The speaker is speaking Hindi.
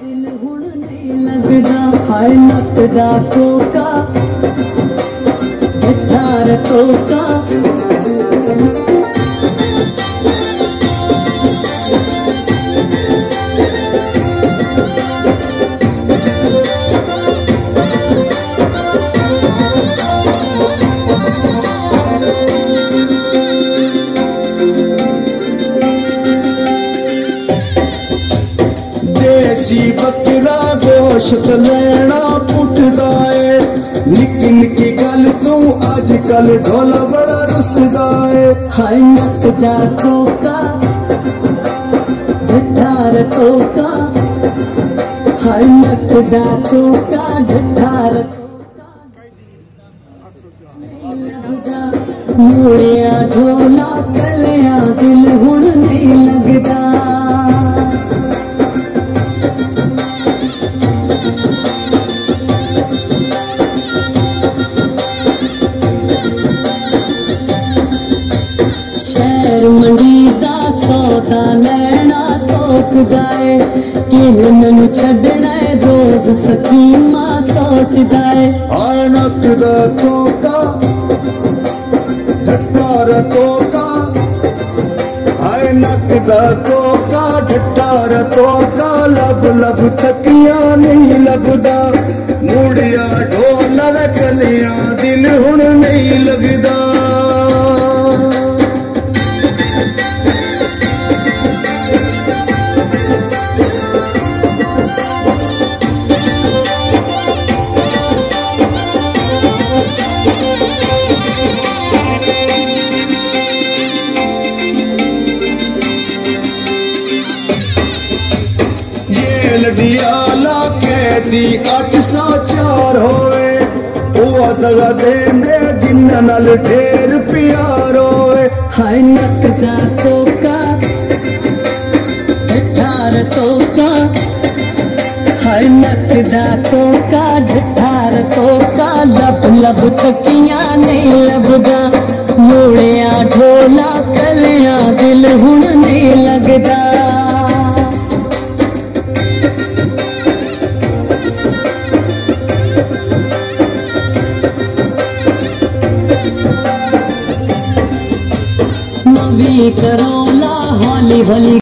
दिल हुण नहीं लगदा हाय नकदा कोका ढार कोका देसी बकरा गोश्त लेना पुटदा है निक्की निक्की गल तू अजकल ढोला बड़ा रुसदा है हाय नकदा कोका ढार कोका हाय नकदा कोका ढार मुड़िया ढोला कलिया दिल हुण नहीं लगदा मंडी दा सौदा लैना तोकदा है कि मैनू छड्डना है रोज फकीमा सोचदा है हाय नकदा कोका ढट्ठार कोका हाय नकदा कोका ढट्ठार कोका लब लब तकिया नहीं लगदा मुड़िया ढोला वे कलिया दिल हुण नहीं लगदा लडियाला कहती 804 होए वो दगा देंदे जिन्ना नाल ढेर प्यार होए हाय नकदा कोका ढार कोका हाय नकदा कोका ढार कोका लब लब तकिया नहीं लगदा मुड़िया ढोला कलिया दिल हुण नहीं लगदा नवी करोला हौली हौली